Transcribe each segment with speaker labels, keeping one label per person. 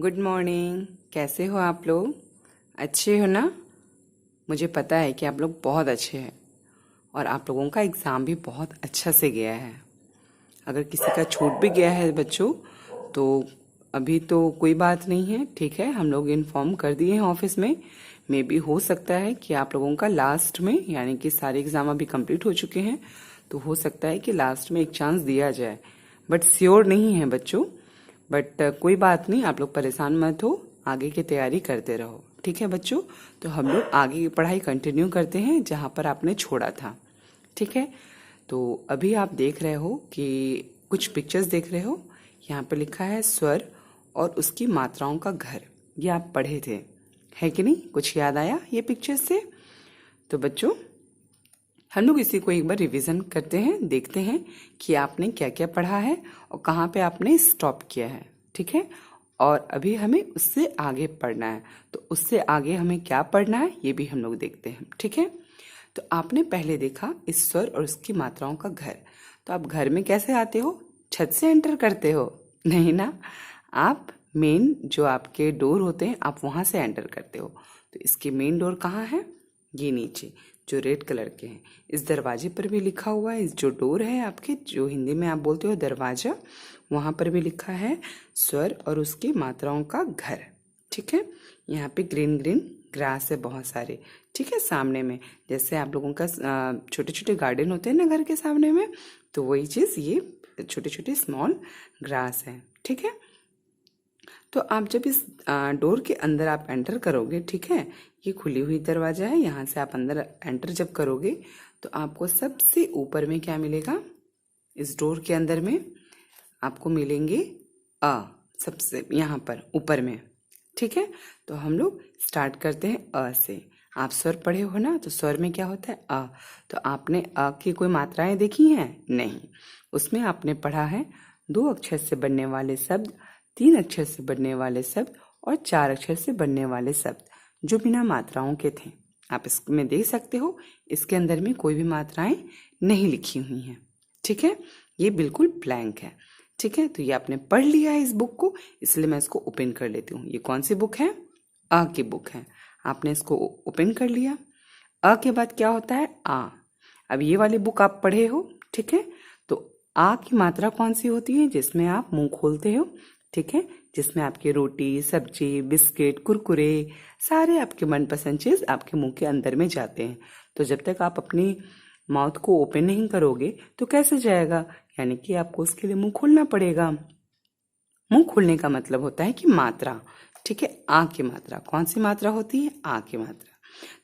Speaker 1: Good morning. कैसे हो आप लोग? अच्छे हो ना? मुझे पता है कि आप लोग बहुत अच्छे हैं और आप लोगों का एग्ज़ाम भी बहुत अच्छा से गया है। अगर किसी का छूट भी गया है बच्चों, तो अभी तो कोई बात नहीं है, ठीक है। हम लोग इन्फॉर्म कर दिए हैं ऑफिस में। मे बी हो सकता है कि आप लोगों का लास्ट में, यानी कि सारे एग्ज़ाम अभी कंप्लीट हो चुके हैं, तो हो सकता है कि लास्ट में एक चांस दिया जाए, बट श्योर नहीं है बच्चों। बट कोई बात नहीं, आप लोग परेशान मत हो, आगे की तैयारी करते रहो, ठीक है बच्चों। तो हम लोग आगे की पढ़ाई कंटिन्यू करते हैं जहाँ पर आपने छोड़ा था, ठीक है। तो अभी आप देख रहे हो कि कुछ पिक्चर्स देख रहे हो, यहाँ पे लिखा है स्वर और उसकी मात्राओं का घर। ये आप पढ़े थे, है कि नहीं? कुछ याद आया ये पिक्चर्स से? तो बच्चों, हम लोग इसी को एक बार रिवीजन करते हैं, देखते हैं कि आपने क्या क्या पढ़ा है और कहाँ पे आपने स्टॉप किया है, ठीक है। और अभी हमें उससे आगे पढ़ना है, तो उससे आगे हमें क्या पढ़ना है ये भी हम लोग देखते हैं, ठीक है। तो आपने पहले देखा इस स्वर और उसकी मात्राओं का घर। तो आप घर में कैसे आते हो? छत से एंटर करते हो? नहीं ना, आप मेन जो आपके डोर होते हैं आप वहां से एंटर करते हो। तो इसके मेन डोर कहाँ है? ये नीचे जो रेड कलर के हैं, इस दरवाजे पर भी लिखा हुआ है। इस जो डोर है आपके, जो हिंदी में आप बोलते हो दरवाजा, वहां पर भी लिखा है स्वर और उसकी मात्राओं का घर, ठीक है। यहाँ पे ग्रीन ग्रीन ग्रास है बहुत सारे, ठीक है। सामने में जैसे आप लोगों का छोटे छोटे गार्डन होते हैं ना घर के सामने में, तो वही चीज़ ये छोटे छोटे स्मॉल ग्रास है, ठीक है। तो आप जब इस डोर के अंदर आप एंटर करोगे, ठीक है, ये खुली हुई दरवाजा है, यहाँ से आप अंदर एंटर जब करोगे तो आपको सबसे ऊपर में क्या मिलेगा? इस डोर के अंदर में आपको मिलेंगे अ, सबसे यहाँ पर ऊपर में, ठीक है। तो हम लोग स्टार्ट करते हैं अ से। आप स्वर पढ़े हो ना, तो स्वर में क्या होता है? अ। तो आपने अ की कोई मात्राएं देखी हैं? नहीं। उसमें आपने पढ़ा है 2 अक्षर से बनने वाले शब्द, 3 अक्षर से बनने वाले शब्द और 4 अक्षर से बनने वाले शब्द, जो बिना मात्राओं के थे। आप इसमें देख सकते हो, इसके अंदर में कोई भी मात्राएं नहीं लिखी हुई हैं, ठीक है। ये बिल्कुल ब्लैंक है, ठीक है। तो ये आपने पढ़ लिया है इस बुक को, इसलिए मैं इसको ओपन कर लेती हूँ। ये कौन सी बुक है? अ की बुक है। आपने इसको ओपन कर लिया। अ के बाद क्या होता है? आ। अब ये वाली बुक आप पढ़े हो, ठीक है। तो आ की मात्रा कौन सी होती है? जिसमें आप मुंह खोलते हो, ठीक है, जिसमें आपकी रोटी, सब्जी, बिस्किट, कुरकुरे, सारे आपके मनपसंद चीज आपके मुंह के अंदर में जाते हैं। तो जब तक आप अपनी माउथ को ओपन नहीं करोगे तो कैसे जाएगा? यानी कि आपको उसके लिए मुंह खोलना पड़ेगा। मुंह खोलने का मतलब होता है कि मात्रा, ठीक है। आ की मात्रा कौन सी मात्रा होती है? आ की मात्रा।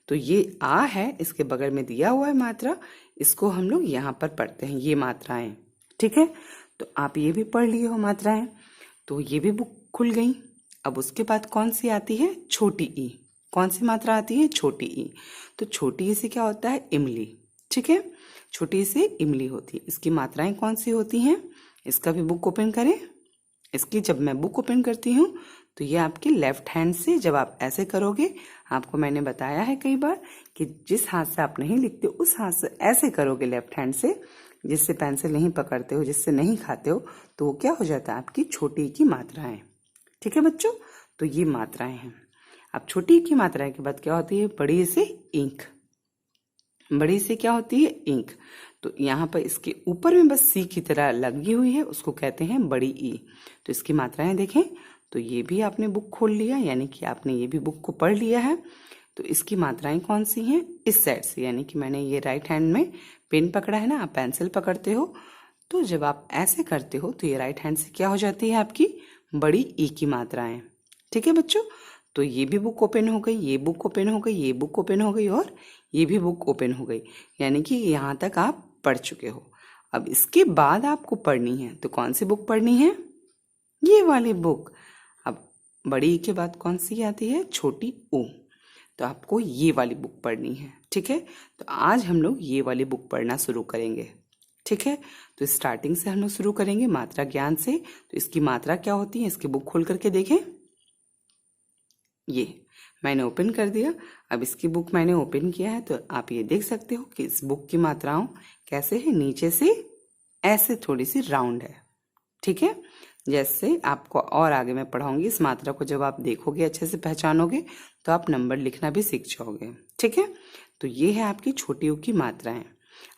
Speaker 1: तो ये आ है, इसके बगल में दिया हुआ है मात्रा, इसको हम लोग यहाँ पर पढ़ते हैं, ये मात्राएं, ठीक है। तो आप ये भी पढ़ लिए हो मात्राएं, तो ये भी बुक खुल गई। अब उसके बाद कौन सी आती है? छोटी ई। कौन सी मात्रा आती है? छोटी ई। तो छोटी ई से क्या होता है? इमली, ठीक है। छोटी ई से इमली होती है। इसकी मात्राएं कौन सी होती हैं? इसका भी बुक ओपन करें। इसकी जब मैं बुक ओपन करती हूँ तो ये आपके लेफ्ट हैंड से जब आप ऐसे करोगे, आपको मैंने बताया है कई बार कि जिस हाथ से आप नहीं लिखते उस हाथ से ऐसे करोगे लेफ्ट हैंड से, जिससे पेंसिल नहीं पकड़ते हो, जिससे नहीं खाते हो, तो वो क्या हो जाता है? आपकी छोटी की मात्राएं, ठीक है बच्चों। तो ये मात्राएं हैं। अब छोटी की मात्राएं के बाद क्या होती है? बड़ी से इंक। बड़ी से क्या होती है? इंक। तो यहाँ पर इसके ऊपर में बस सी की तरह लगी हुई है, उसको कहते हैं बड़ी ई। तो इसकी मात्राएं देखें, तो ये भी आपने बुक खोल लिया, यानी कि आपने ये भी बुक को पढ़ लिया है। तो इसकी मात्राएं कौन सी हैं? इस साइड से, यानी कि मैंने ये राइट हैंड में पेन पकड़ा है ना, आप पेंसिल पकड़ते हो, तो जब आप ऐसे करते हो तो ये राइट हैंड से क्या हो जाती है? आपकी बड़ी ई की मात्राएं, ठीक है बच्चों। तो ये भी बुक ओपन हो गई, ये बुक ओपन हो गई, ये बुक ओपन हो गई और ये भी बुक ओपन हो गई, यानी कि यहाँ तक आप पढ़ चुके हो। अब इसके बाद आपको पढ़नी है, तो कौन सी बुक पढ़नी है? ये वाली बुक। अब बड़ी ई के बाद कौन सी आती है? छोटी ऊ। तो आपको ये वाली बुक पढ़नी है, ठीक है। तो आज हम लोग ये वाली बुक पढ़ना शुरू करेंगे, ठीक है। तो स्टार्टिंग से हम लोग शुरू करेंगे मात्रा ज्ञान से। तो इसकी मात्रा क्या होती है? इसकी बुक खोल करके देखें। ये मैंने ओपन कर दिया। अब इसकी बुक मैंने ओपन किया है, तो आप ये देख सकते हो कि इस बुक की मात्राओं कैसे है? नीचे से ऐसे थोड़ी सी राउंड है, ठीक है। जैसे आपको और आगे मैं पढ़ाऊंगी, इस मात्रा को जब आप देखोगे, अच्छे से पहचानोगे, तो आप नंबर लिखना भी सीख जाओगे। ठीक है, तो ये है आपकी छोटी ऊ की मात्राएं।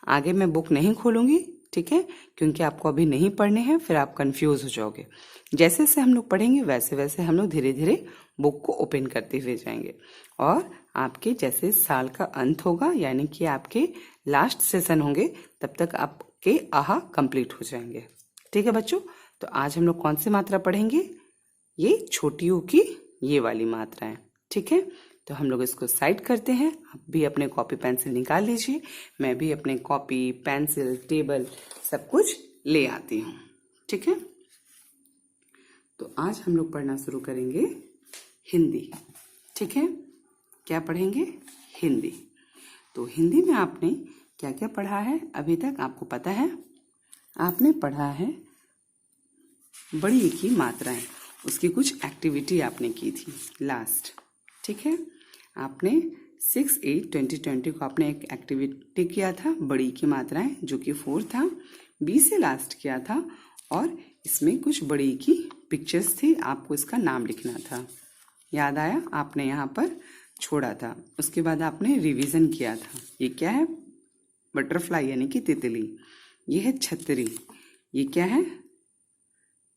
Speaker 1: आगे मैं बुक नहीं खोलूंगी, ठीक है, क्योंकि आपको अभी नहीं पढ़ने हैं, फिर आप कंफ्यूज हो जाओगे। जैसे जैसे हम लोग पढ़ेंगे वैसे वैसे हम लोग धीरे धीरे बुक को ओपन करते हुए जाएंगे, और आपके जैसे साल का अंत होगा, यानी कि आपके लास्ट सेशन होंगे, तब तक आपके आहा कंप्लीट हो जाएंगे। ठीक है बच्चों, तो आज हम लोग कौन सी मात्रा पढ़ेंगे? ये छोटी ऊ की ये वाली मात्राएं। ठीक है, तो हम लोग इसको साइड करते हैं। आप भी अपने कॉपी पेंसिल निकाल लीजिए, मैं भी अपने कॉपी पेंसिल टेबल सब कुछ ले आती हूँ। ठीक है, तो आज हम लोग पढ़ना शुरू करेंगे हिंदी। ठीक है, क्या पढ़ेंगे? हिंदी। तो हिंदी में आपने क्या क्या पढ़ा है अभी तक आपको पता है? आपने पढ़ा है बड़ी ई की मात्राएं, उसकी कुछ एक्टिविटी आपने की थी लास्ट। ठीक है, आपने 6/8/2020 को आपने एक एक्टिविटी किया था बड़ी की मात्राएं, जो कि 4 था, बी से लास्ट किया था, और इसमें कुछ बड़ी की पिक्चर्स थी, आपको इसका नाम लिखना था। याद आया? आपने यहाँ पर छोड़ा था। उसके बाद आपने रिवीजन किया था। ये क्या है? बटरफ्लाई यानी कि तितली। ये है छतरी। ये क्या है?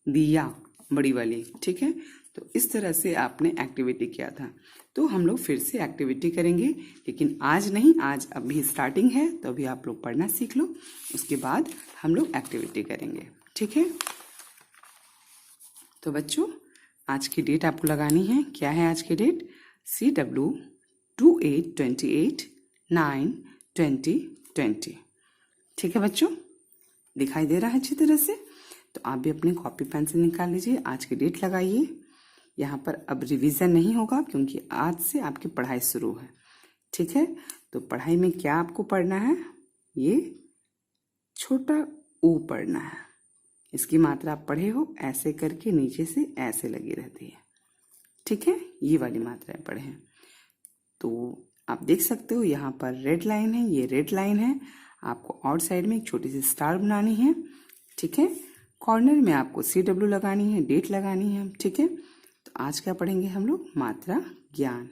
Speaker 1: दिया, बड़ी वाली। ठीक है, तो इस तरह से आपने एक्टिविटी किया था। तो हम लोग फिर से एक्टिविटी करेंगे, लेकिन आज नहीं, आज अभी स्टार्टिंग है, तो अभी आप लोग पढ़ना सीख लो, उसके बाद हम लोग एक्टिविटी करेंगे। ठीक है, तो बच्चों आज की डेट आपको लगानी है। क्या है आज की डेट? CW2828/9/2020। ठीक है बच्चों, दिखाई दे रहा है अच्छी तरह से? तो आप भी अपनी कॉपी पेंसिल निकाल लीजिए, आज की डेट लगाइए। यहाँ पर अब रिवीजन नहीं होगा, क्योंकि आज से आपकी पढ़ाई शुरू है। ठीक है, तो पढ़ाई में क्या आपको पढ़ना है? ये छोटा ऊ पढ़ना है। इसकी मात्रा आप पढ़े हो, ऐसे करके नीचे से ऐसे लगी रहती है। ठीक है, ये वाली मात्राएं पढ़े हैं। तो आप देख सकते हो यहाँ पर रेड लाइन है, ये रेड लाइन है। आपको आउट साइड में एक छोटी सी स्टार बनानी है। ठीक है, कॉर्नर में आपको CW लगानी है, डेट लगानी है। ठीक है, तो आज क्या पढ़ेंगे हम लोग? मात्रा ज्ञान।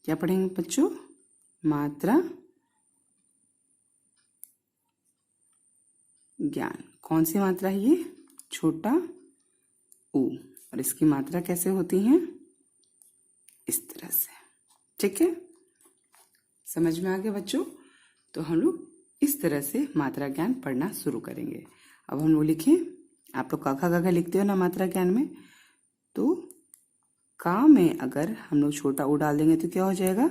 Speaker 1: क्या पढ़ेंगे बच्चों? मात्रा ज्ञान। कौन सी मात्रा है ये? छोटा ऊ। और इसकी मात्रा कैसे होती है? इस तरह से। ठीक है, समझ में आ गया बच्चों? तो हम लोग इस तरह से मात्रा ज्ञान पढ़ना शुरू करेंगे। अब हम लोग लिखें। आप लोग काखा गाघा लिखते हो ना मात्रा ज्ञान में, तो का में अगर हम लोग छोटा ऊ डाल देंगे तो क्या हो जाएगा?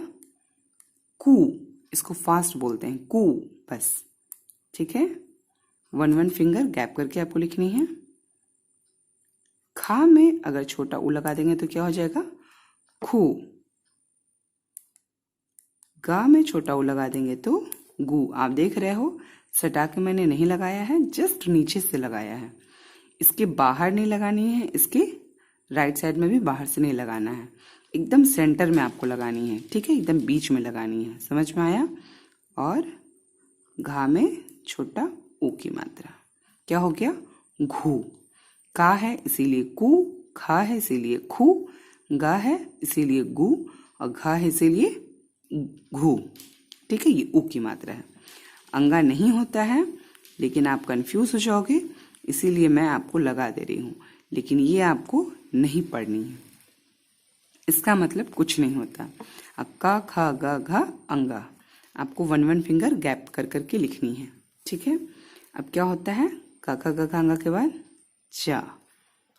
Speaker 1: कू। इसको फास्ट बोलते हैं, कू, बस। ठीक है, 1 फिंगर गैप करके आपको लिखनी है। खा में अगर छोटा ऊ लगा देंगे तो क्या हो जाएगा? खू। गा में छोटा ऊ लगा देंगे तो गु। आप देख रहे हो, सटा के मैंने नहीं लगाया है, जस्ट नीचे से लगाया है। इसके बाहर नहीं लगानी है, इसके राइट साइड में भी बाहर से नहीं लगाना है, एकदम सेंटर में आपको लगानी है। ठीक है, एकदम बीच में लगानी है। समझ में आया? और घा में छोटा ऊ की मात्रा क्या हो गया? घू। का है इसीलिए कू, खा है इसीलिए खू, गा है इसीलिए गु, और घा है इसीलिए घू। ठीक है, ये ऊ की मात्रा है। अंगा नहीं होता है, लेकिन आप कंफ्यूज हो जाओगे, इसीलिए मैं आपको लगा दे रही हूँ, लेकिन ये आपको नहीं पढ़नी है। इसका मतलब कुछ नहीं होता। अक्का खा गा घा अंगा आपको 1 फिंगर गैप कर करके लिखनी है। ठीक है, अब क्या होता है? का खा गा घा अंगा के बाद चा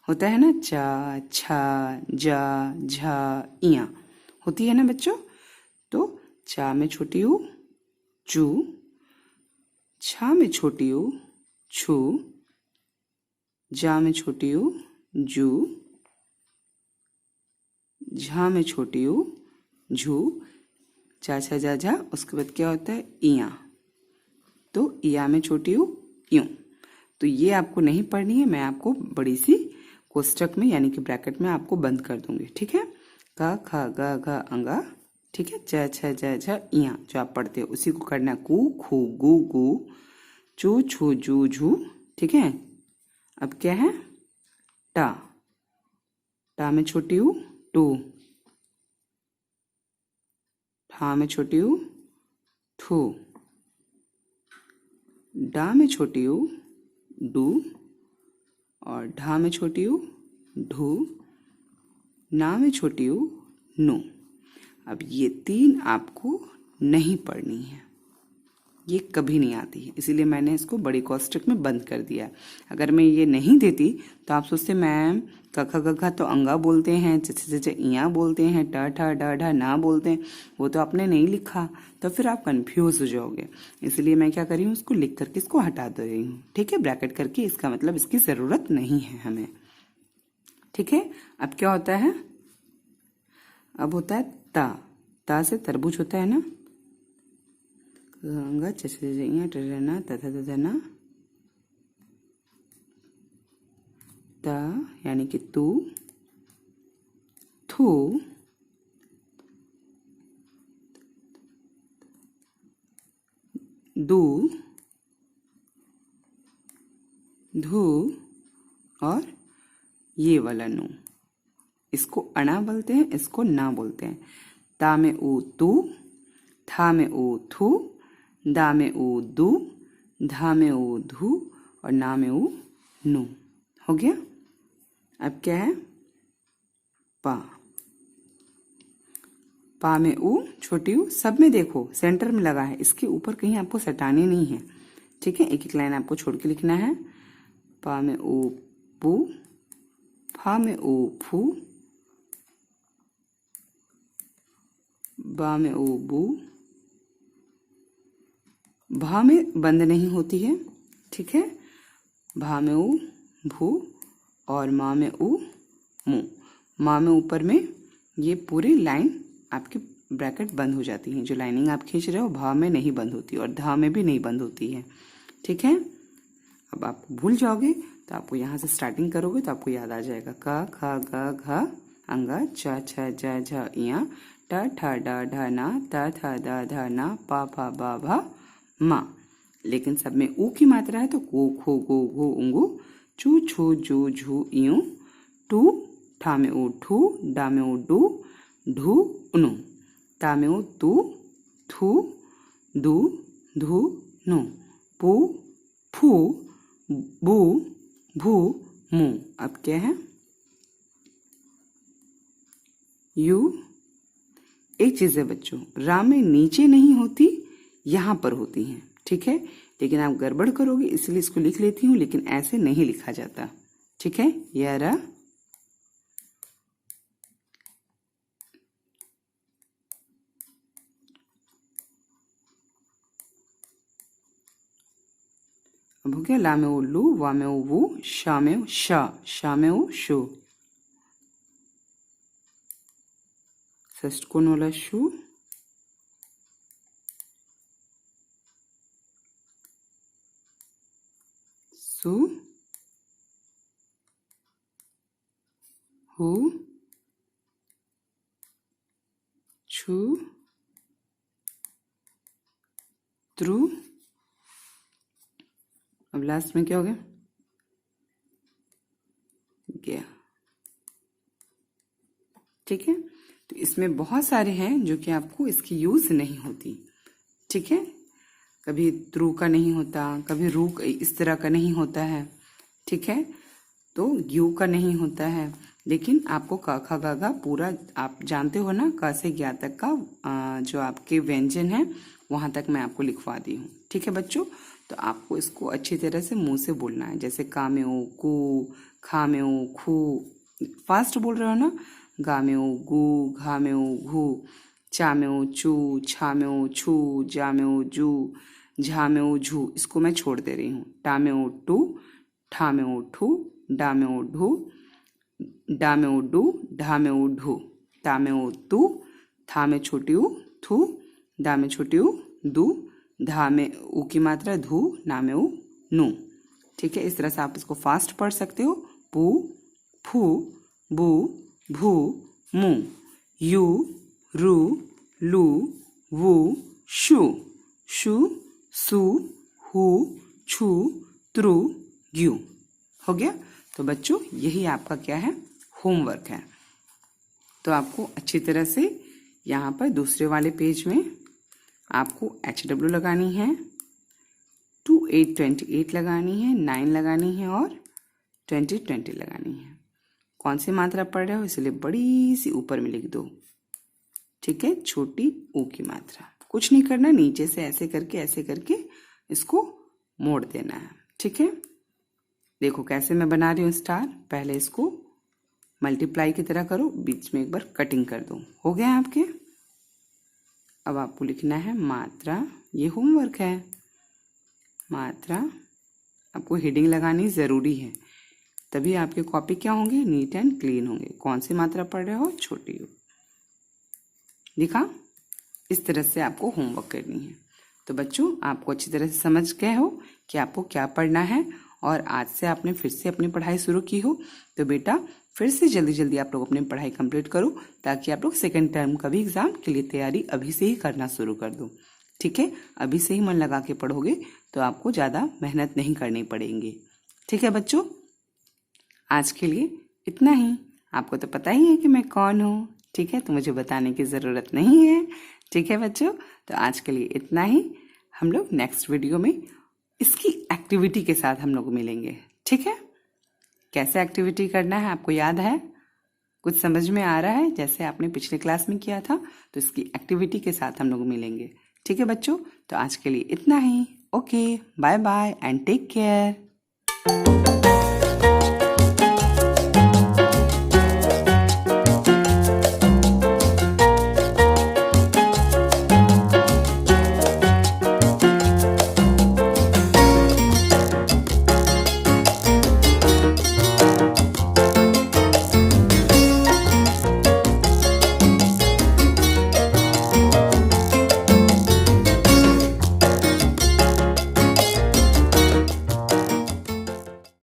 Speaker 1: होता है ना, चा, छा, जा, झा, इया होती है ना बच्चों। तो चा में छोटी ऊ चू, छा में छोटी ऊ छू, जा में छोटी ऊ जू, झा में छोटी ऊ झू, चा छा जा झा, उसके बाद क्या होता है? इया। तो इया में छोटी ऊ यूं। तो ये आपको नहीं पढ़नी है, मैं आपको बड़ी सी कोष्टक में यानी कि ब्रैकेट में आपको बंद कर दूंगी। ठीक है, का खा गा घा अंगा। ठीक है, च छ ज झ इया जो आप पढ़ते हो उसी को करना। कू खू गू गू, चू छू जू झू, ठीक है। अब क्या है, टा, टा में छोटी ऊ टू, ठा में छोटी ऊ थू, डा में छोटी ऊ डू, और ढा में छोटी ऊ ढू, ना में छोटी ऊ नु। अब ये 3 आपको नहीं पढ़नी है, ये कभी नहीं आती है, इसीलिए मैंने इसको बड़ी कोष्टक में बंद कर दिया। अगर मैं ये नहीं देती तो आप सोचते मैम कखा गखा तो अंगा बोलते हैं, चचे चचे इया बोलते हैं, ट ठा डा ढा ना बोलते हैं, वो तो आपने नहीं लिखा, तो फिर आप कंफ्यूज हो जाओगे। इसलिए मैं क्या कर रही हूँ, उसको लिख करके इसको हटा दे रही हूँ, ठीक है, ब्रैकेट करके। इसका मतलब इसकी ज़रूरत नहीं है हमें, ठीक है। अब क्या होता है, अब होता है ता, ता से तरबूज होता है ना, गंगा चचना तथा तथा ता यानी कि तू, थू, दू, धू, और ये वाला नु, इसको अना बोलते हैं, इसको ना बोलते हैं। ता में ऊ तू, था में ऊ थू, दा में ऊ दू, धा में ऊ धू, और ना में ऊ नु। हो गया। अब क्या है, पा, पा में ऊ छोटी ऊ, सब में देखो सेंटर में लगा है, इसके ऊपर कहीं आपको सटानी नहीं है, ठीक है। एक एक लाइन आपको छोड़ के लिखना है। पा में ऊ पू, फा में ऊ फू, बा में ऊ बू, भा में बंद नहीं होती है, ठीक है। भा में ऊ भू, और माँ में ऊ मु। माँ में ऊपर में ये पूरी लाइन आपकी ब्रैकेट बंद हो जाती है, जो लाइनिंग आप खींच रहे हो भा में नहीं बंद होती, और धा में भी नहीं बंद होती है, ठीक है। अब आप भूल जाओगे तो आपको यहाँ से स्टार्टिंग करोगे तो आपको याद आ जाएगा। क ख ग घ अंगा, च छ ज झ इया, ट ठ ड ढ न, त थ द ध न, प फ ब भ म। लेकिन सब में ऊ की मात्रा है, तो को खो गो घो उंगू, चू छू जू झू इयूं, टू, ठा में ऊ ठू, डा में ऊ डू, ढू उनु, ता में ऊ तू, थू, दू, धू, नु, पू, फू, बू, भू, मु। अब क्या है, यू। एक चीज है बच्चों, रा में नीचे नहीं होती, यहां पर होती हैं, ठीक है। लेकिन आप गड़बड़ करोगे इसलिए इसको लिख लेती हूँ, लेकिन ऐसे नहीं लिखा जाता, ठीक है। यह रा, अब हो गया। ला में ऊ लू, वा में ऊ वू, शा में ऊ शा, शा में ऊ शू, षष्टकोण वाला शू, सु, हु, छु, त्रु। अब लास्ट में क्या हो गया, गया, ठीक है। तो इसमें बहुत सारे हैं जो कि आपको इसकी यूज नहीं होती, ठीक है। कभी त्रु का नहीं होता, कभी रू इस तरह का नहीं होता है, ठीक है। तो यू का नहीं होता है, लेकिन आपको क ख ग घ पूरा आप जानते हो ना, क से ज्ञ तक का जो आपके व्यंजन है वहां तक मैं आपको लिखवा दी हूँ, ठीक है बच्चों। तो आपको इसको अच्छी तरह से मुंह से बोलना है, जैसे का में ओ कू, खा में ओ खू, फास्ट बोल रहे हो ना, गा में ओ गू, घा में ओ घू, चा में ओ चू, छा में ओ छू, जा में ओ जू, झा में ओ झू, इसको मैं छोड़ दे रही हूँ। टा में ओ टू, ठा में ओ ठू, डा में ओ ढू, डा में ओ डू, ढा में ओ ढू, ता में ओ तू, था में छोटी ऊ थू, दा में छोटी ऊ दू, धा में ऊ की मात्रा धू, ना में ऊ नू, ठीक है। इस तरह से आप इसको फास्ट पढ़ सकते हो। पू, फू, बू, भू, मू, यू, रू, लू, वू, शू, शू, सू, हू, छू, त्रु, यू। हो गया। तो बच्चों यही आपका क्या है, होमवर्क है। तो आपको अच्छी तरह से यहाँ पर दूसरे वाले पेज में आपको HW लगानी है, 2 8 28 लगानी है, 9 लगानी है और 20 20 लगानी है। कौन सी मात्रा पढ़ रहे हो इसलिए बड़ी सी ऊपर में लिख दो, ठीक है, छोटी ऊ की मात्रा। कुछ नहीं करना, नीचे से ऐसे करके इसको मोड़ देना है, ठीक है। देखो कैसे मैं बना रही हूँ स्टार। पहले इसको मल्टीप्लाई की तरह करो, बीच में एक बार कटिंग कर दो। हो गया आपके। अब आपको लिखना है मात्रा, ये होमवर्क है। मात्रा आपको हेडिंग लगानी ज़रूरी है, तभी आपके कॉपी क्या होंगे, नीट एंड क्लीन होंगे। कौन सी मात्रा पढ़ रहे हो, छोटी हो। दिखा, इस तरह से आपको होमवर्क करनी है। तो बच्चों आपको अच्छी तरह से समझ गए हो कि आपको क्या पढ़ना है, और आज से आपने फिर से अपनी पढ़ाई शुरू की हो। तो बेटा फिर से जल्दी जल्दी आप लोग अपनी पढ़ाई कंप्लीट करो, ताकि आप लोग सेकेंड टर्म का भी एग्जाम के लिए तैयारी अभी से ही करना शुरू कर दो, ठीक है। अभी से ही मन लगा के पढ़ोगे तो आपको ज़्यादा मेहनत नहीं करनी पड़ेगी, ठीक है बच्चों। आज के लिए इतना ही। आपको तो पता ही है कि मैं कौन हूँ, ठीक है, तो मुझे बताने की ज़रूरत नहीं है, ठीक है बच्चों। तो आज के लिए इतना ही। हम लोग नेक्स्ट वीडियो में इसकी एक्टिविटी के साथ हम लोग मिलेंगे, ठीक है। कैसे एक्टिविटी करना है आपको याद है, कुछ समझ में आ रहा है, जैसे आपने पिछले क्लास में किया था। तो इसकी एक्टिविटी के साथ हम लोग मिलेंगे, ठीक है बच्चों। तो आज के लिए इतना ही। Okay, bye bye and take care.